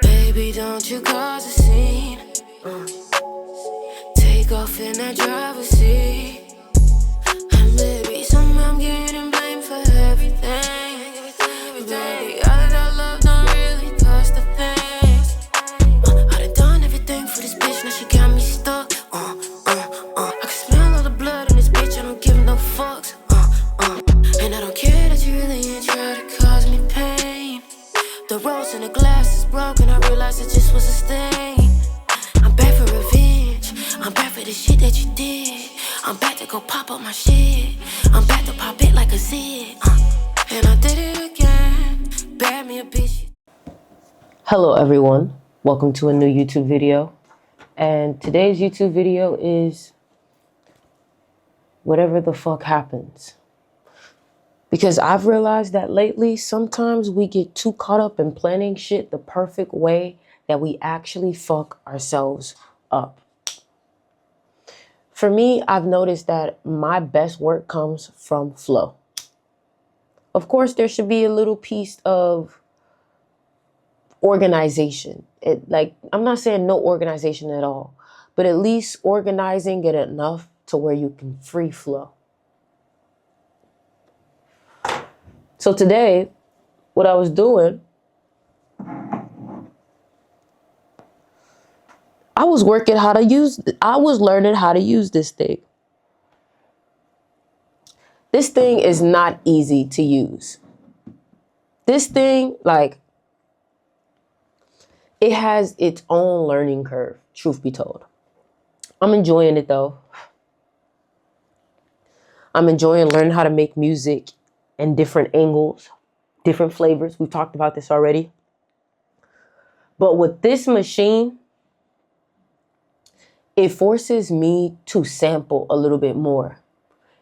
Baby, don't you cause a scene. Take off in that driver's seat. And maybe somehow I'm getting blamed for everything. Baby, all of that love don't really cost a thing. I done done everything for this bitch, now she got me stuck. I can smell all the blood in this bitch, I don't give no fucks. And I don't care that you really ain't try to cause me pain. The rose in the glass is broken, I realized it just was a stain. I'm back for revenge, I'm back for the shit that you did. I'm back to go pop up my shit, I'm back to pop it like a zit. And I did it again, bad me a bitch. Hello everyone, welcome to a new YouTube video. And today's YouTube video is whatever the fuck happens. Because I've realized that lately, sometimes we get too caught up in planning shit the perfect way that we actually fuck ourselves up. For me, I've noticed that my best work comes from flow. Of course, there should be a little piece of organization. I'm not saying no organization at all, but at least organizing it enough to where you can free flow. So today, what I was doing, I was learning how to use this thing. This thing is not easy to use. This thing, it has its own learning curve, truth be told. I'm enjoying it though. I'm enjoying learning how to make music and different angles, different flavors. We've talked about this already. But with this machine, it forces me to sample a little bit more.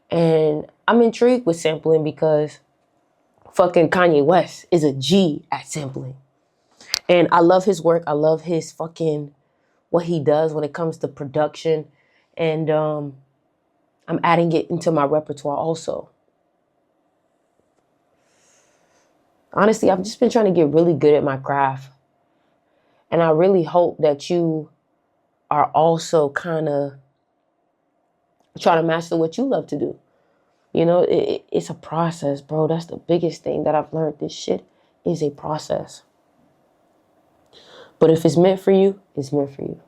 And I'm intrigued with sampling because fucking Kanye West is a G at sampling. And I love his work. I love his what he does when it comes to production. And I'm adding it into my repertoire also. Honestly, I've just been trying to get really good at my craft. And I really hope that you are also kind of trying to master what you love to do. You know, it's a process, bro. That's the biggest thing that I've learned. This shit is a process. But if it's meant for you, it's meant for you.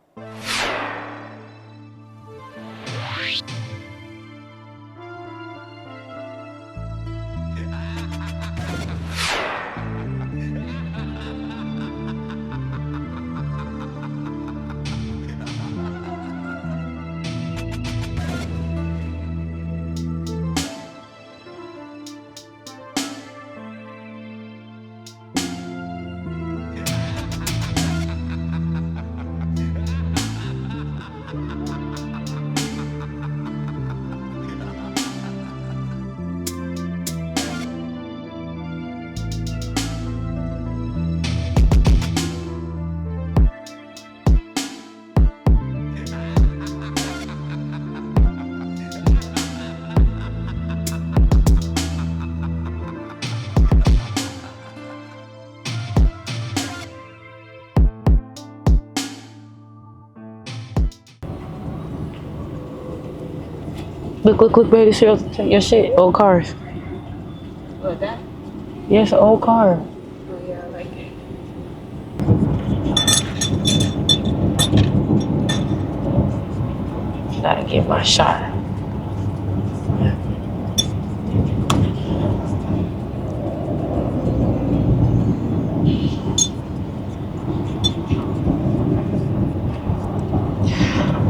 Look, baby, your shit, old cars. What, that? Yes, an old car. Oh, yeah, I like it. Gotta get my shot.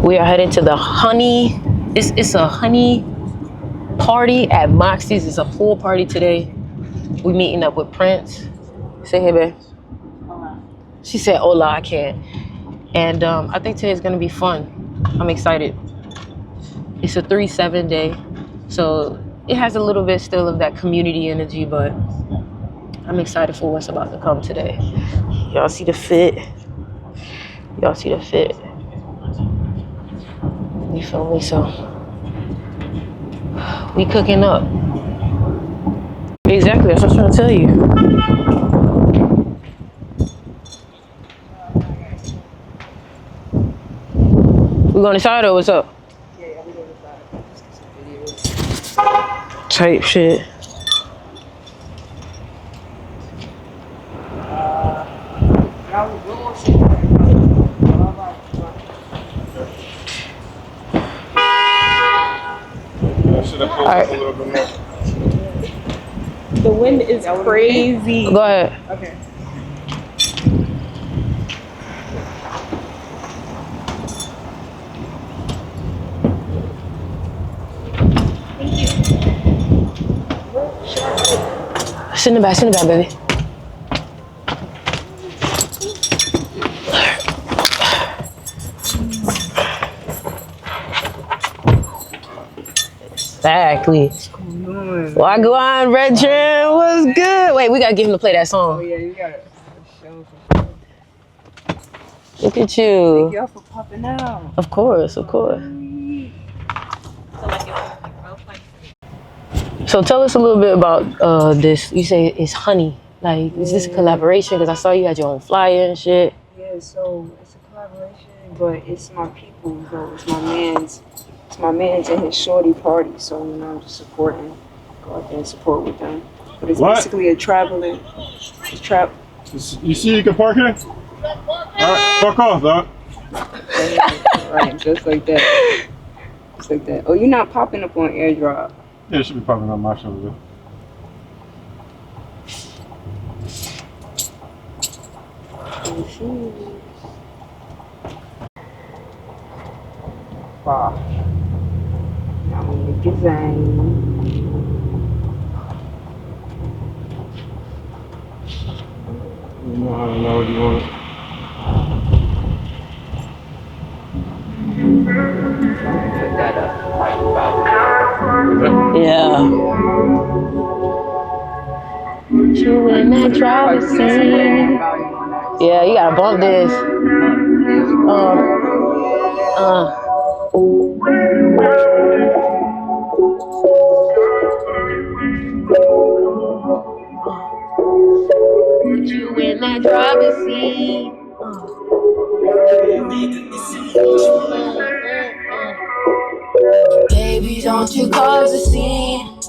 We are headed to the honey. It's a honey party at Moxie's. It's a pool party today. We meeting up with Prince. Say hey, babe. Hola. She said hola, I can't. And I think today's gonna be fun. I'm excited. It's a 3-7 day. So it has a little bit still of that community energy, but I'm excited for what's about to come today. Y'all see the fit? Y'all see the fit? You feel me? So We cooking up. Exactly, that's what I'm trying to tell you. We going inside or what's up? Yeah, we going inside. Just get some videos. Type shit. Alright. The wind is crazy. Go ahead. Okay. Sit in the back, baby. Exactly. Wagwan, Red Trim, what's good? Wait, we gotta get him to play that Oh song. yeah, you gotta show. Look at Thank you. y'all for popping out. Of course, of course. So tell us a little bit about this. You say it's honey. Like, is this a collaboration? Because I saw you had your own flyer and shit. Yeah, so it's a collaboration, but it's my people, though. It's my man's and his shorty party. So I'm just supporting. Go out there and support with them. But it's basically a traveling. You see you can park here? Alright, fuck off, dog. Right, just like that. Just like that. Oh, you're not popping up on AirDrop. Yeah, it should be popping on my shoulder. Wow. Now we make it zang. You know how to know what you want. Put that up. Yeah. You in that driver's seat. Yeah, you gotta bump this. You in that driver's seat. Baby, don't you cause a scene.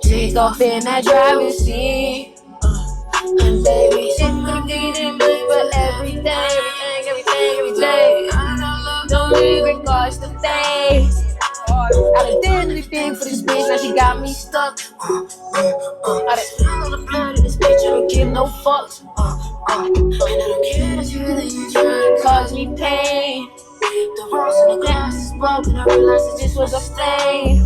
Take off in that driver's seat. And baby, I'm getting money for everything. Don't even cost a thing. I done did anything for this bitch, now she got me stuck. I done spilled all the blood in this bitch, I don't give no fucks. And I don't care that you really trying to cause me pain. The rose in the glass is broken, I realized it just was a stain.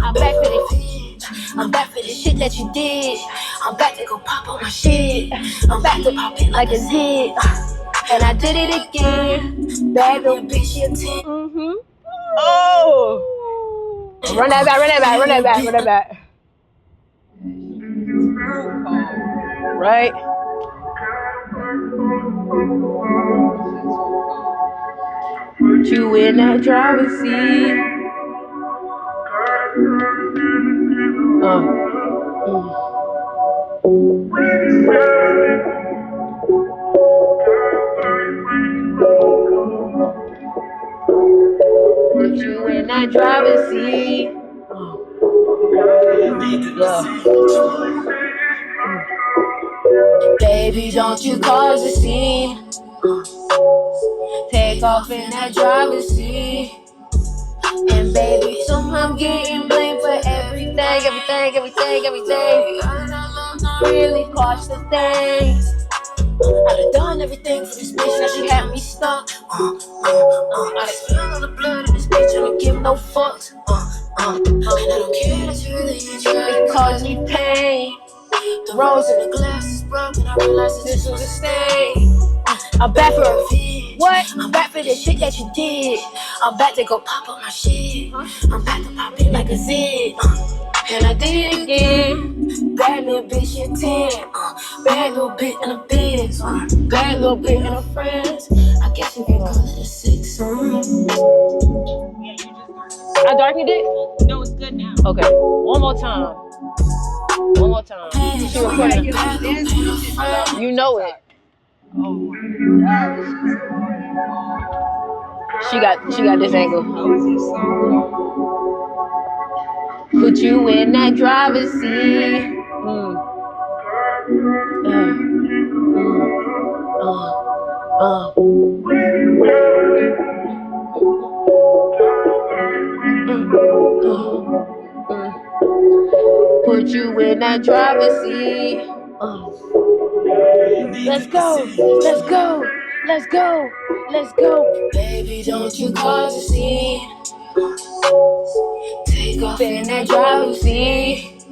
I'm back for the bitch, I'm back for the shit that you did. I'm back to go pop on my shit, I'm back to pop it like a zit. And I did it again, bad little bitch, you 10. Oh! Run that back. Right? You in that driver's seat. Put you in that driver's seat. Baby, don't you cause a scene. Take off in that driver's seat. And baby, somehow I'm getting blamed for everything. I don't really cost a thing. I done done everything for this bitch, now she had me stuck. I done spilled all the blood in this bitch, I don't give no fucks. And I don't care that you really it caused me pain. The rose in the glass is broken, I realized that this was a stain. I'm back for revenge. What? I'm back for the shit that you did. I'm back to go pop up my shit. I'm back to pop it like a zit. And I did it again. Bad little bitch, you 10. Bad little bit in a biz. Bad little bit in a friends. I guess you can call it a 6. I darkened it? No, good now. Okay, one more time. One more time. She recording. You know it. She got this angle. Put you in that driver's seat. Put you in that driver's seat. Let's go. Let's go. Let's go. Let's go. Baby, don't you cause a scene. Take off in that driver's seat.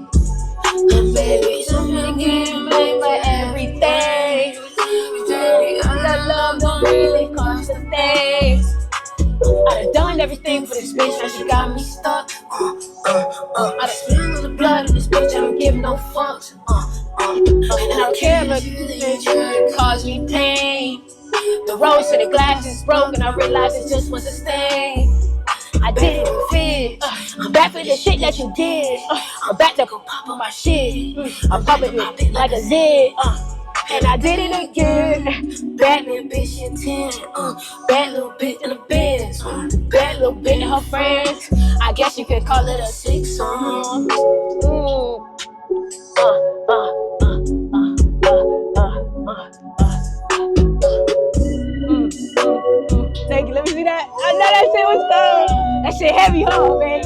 And baby, someone getting blamed for everything. Baby, all that love don't really cost a thing. I done done everything for this bitch, now she got me stuck. I done spilled all the blood in this bitch, I don't give no fucks. And I don't care about you, it cause me pain. The rose to the glass is broken, I realize it just was a stain. I did it with fear. I'm back for the shit that you did. I'm back to go pop on my shit. I'm popping it like a zit. And I did it again. Bad little bitch in 10. Bad little bitch in the Benz. Bad little bitch and her friends. I guess you could call it a 6 song. Thank you. Let me see that. I know that shit was cold. That shit heavy, huh, man?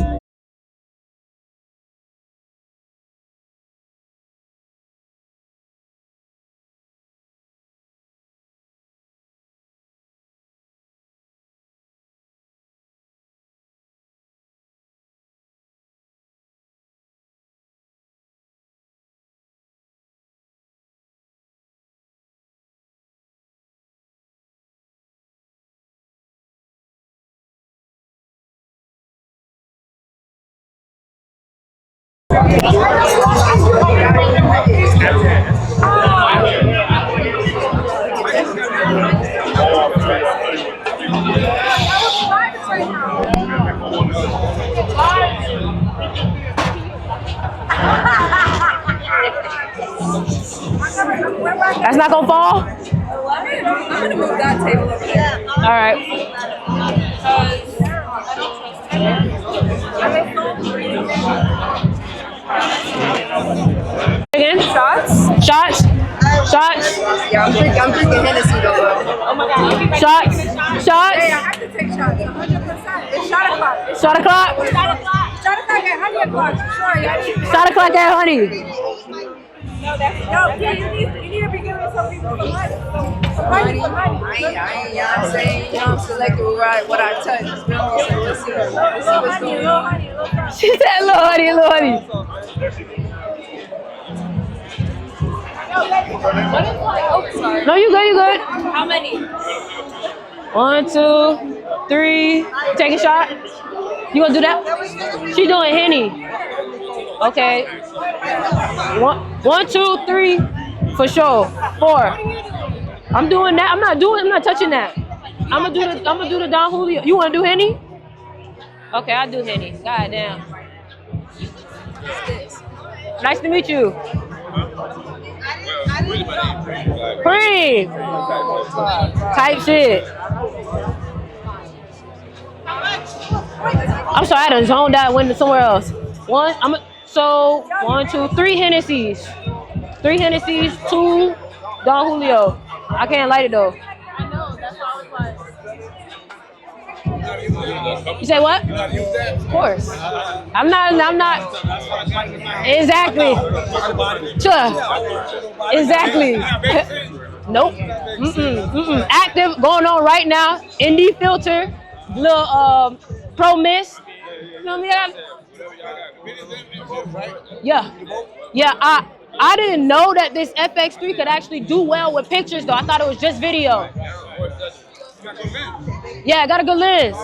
That's not gonna fall? I'm gonna move that table over there. Alright. Again? Shots? Shots? Shots? Yeah, I'm drinking Hennessy though. Oh my god. Shots? Shots? Hey, I have to take shots, 100%. It's shot o'clock. Shot o'clock? Shot o'clock at honey o'clock. Sorry, Shot o'clock at honey. No, yeah, you need to be giving some people some money. Some money. You know what I'm saying? You know, I'm selecting what I touch. Let's see what's going on. She said, little honey, little honey. No, you good, you good. How many? 1, 2, 3. Take a shot. You gonna do that? She doing Henny. Okay. 1, 2, 3, for sure. 4. I'm doing that. I'm not touching that. I'm gonna do the Don Julio. You wanna do Henny? Okay, I'll do Henny. God damn. Nice to meet you. Pretty. Type shit. I'm sorry, I done zoned out and went somewhere else. 1, 2, 3 Hennessy's. 3 Hennessy's, 2 Don Julio. I can't light it though. I know, that's why I was like. You say what? Of course. I'm not. Exactly. Sure. Exactly. Nope. Active going on right now. Indie filter. Little pro miss. You know what I mean? Yeah. I didn't know that this FX3 could actually do well with pictures though. I thought it was just video. Yeah, I got a good lens.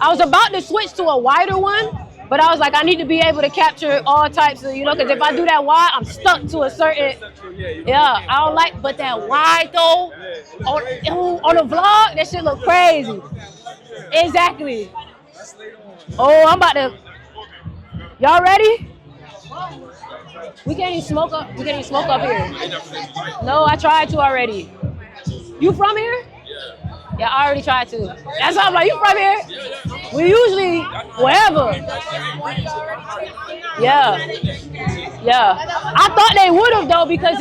I was about to switch to a wider one, but I was like, I need to be able to capture all types of, because if I do that wide, I'm stuck to a certain, I don't like, but that wide though, on the vlog, that shit look crazy. Exactly. Oh, I'm about to, Y'all ready? We can't even smoke up. We can't even smoke up here. No, I tried to already. You from here? Yeah, I already tried to. That's all I'm like, you from here? We usually wherever. Yeah. Yeah. I thought they would have though because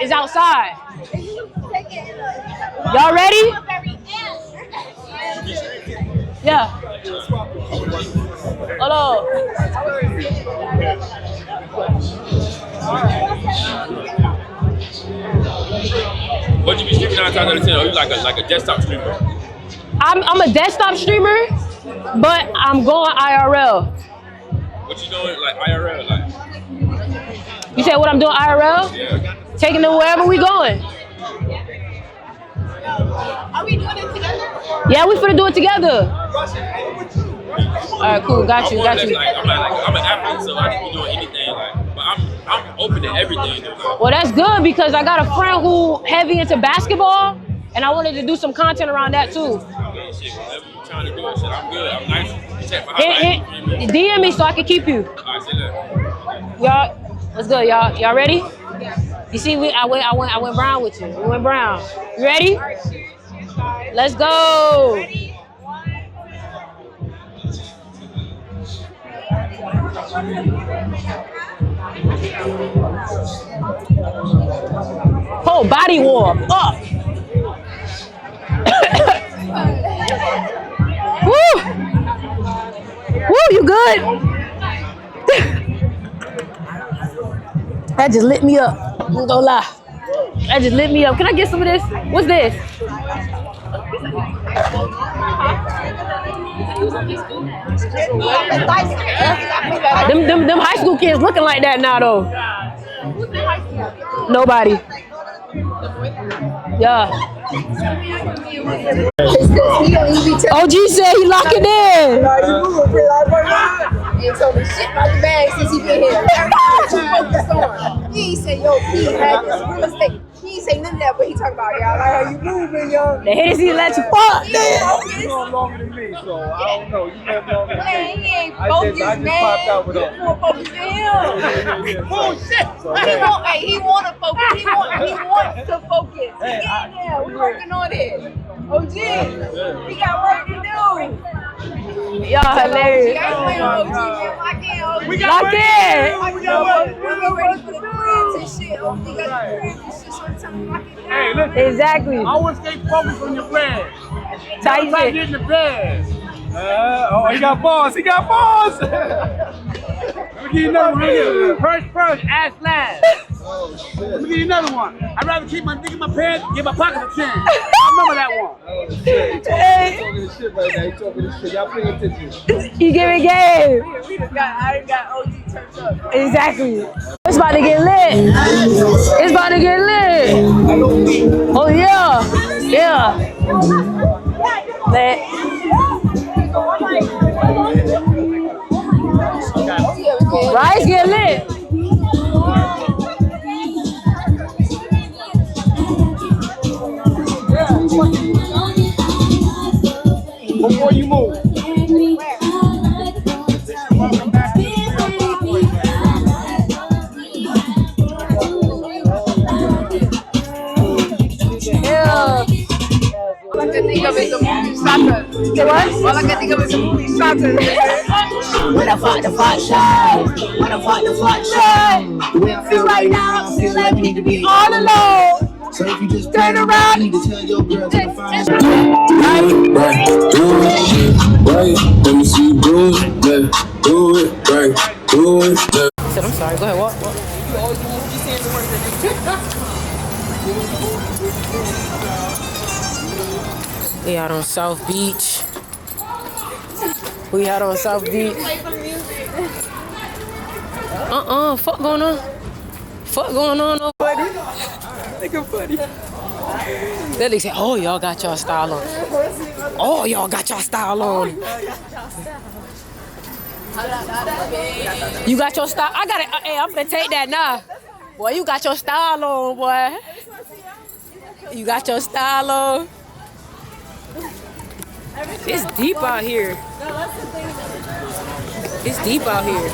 it's outside. Y'all ready? Yeah. Hold on. What you be streaming 9 times out of 10? Or you like a desktop streamer? I'm a desktop streamer, but I'm going IRL. What you doing like IRL? Like? You said what I'm doing IRL? Yeah. Taking them wherever we going. Are we doing it together? Yeah, we finna do it together. All right, cool. Got you. I'm an athlete, so I can be doing anything. But I'm open to everything. Well, that's good because I got a friend who heavy into basketball, and I wanted to do some content around that too. Shit, whatever you trying to do, shit, I'm good. I'm nice. Check my highlights. DM me so I can keep you. All right, say that. Y'all, let's go. Y'all ready? You see, I went brown with you. We went brown. You ready? Let's go. Whole body warm up. Woo! Woo, you good? That just lit me up. I'm gonna lie. That just lit me up. Can I get some of this? What's this? Them high school kids looking like that now though. Nobody. Yeah. OG said he locking in. He ain't told me shit about the bag since he been here. He ain't say, yo, he had this real estate. He ain't say none of that, but he talking about, y'all, like how you moving, yo. The Hennessy let you fuck. You know longer than me, so I don't know. You know longer than me. Man, he ain't focused, I just popped out with man. him. You more focused than him. Oh shit! He want to focus. He wants to focus. He getting there. We working on it. OG, we got work to do. Y'all hilarious. I ain't playing OG, man. Lock in, OG. Lock in. We got work. We ready for the cribs and shit. OG got the cribs and shit. So it's time to lock it down. Hey, listen. Exactly. Always stay focused on your plan. Tight Try shit. get in the bed. He got balls. He got balls. Let me give you another one. First, ass last. Let me give you another one. I'd rather keep my dick in my pants, give my pocket a chance. I remember that one. Hey. You giving game. I got OG turned up. Exactly. It's about to get lit. It's about to get lit. Oh yeah. Yeah. Lit. Rice get lit. Before you move. Welcome back to the Yeah. All I can think of is the movie Soccer. What? All I can think of is the movie Soccer. When I fought the fuck show, when I fought the fuck show, when I feel right now, I feel like we need to be All alone. So if you just turn around, you need to tell your girl to find Right, do it, right, let me see you do it, yeah, do it, right, do it, yeah. I said, I'm sorry. Go ahead. What? We out on South Beach. Fuck going on. Fuck going on over there. Nigga funny. Then they say, oh, y'all got y'all style on. Oh, y'all got y'all style on. You got your style? I got it. Hey, I'm gonna take that now. Boy, you got your style on, boy. You got your style on. It's deep out here. It's deep out here.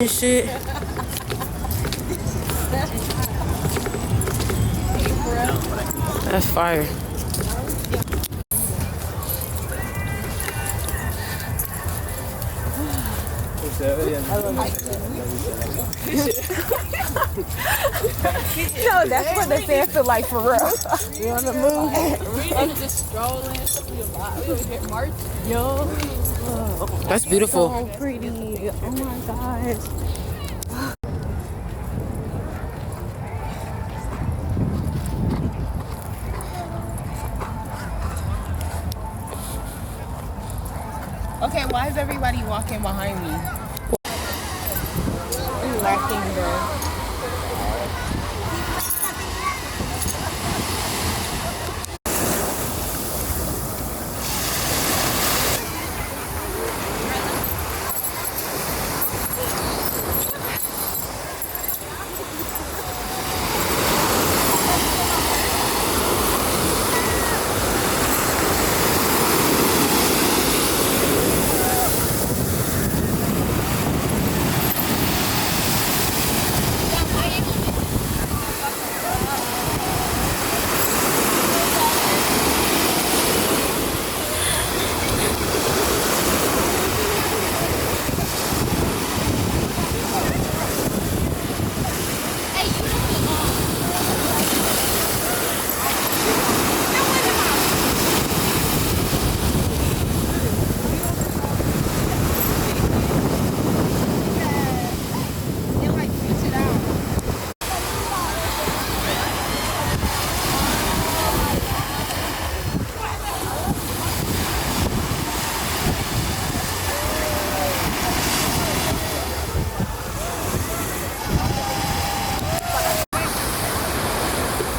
Shit. That's fire. No, that's what the fans feel like for real. You on the move? I'm just strolling. We over here marching. Yo. That's beautiful. So pretty. Oh my gosh. Okay, why is everybody walking behind me? I'm lacking, bro.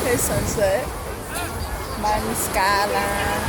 Here's sunset. Miami skyline.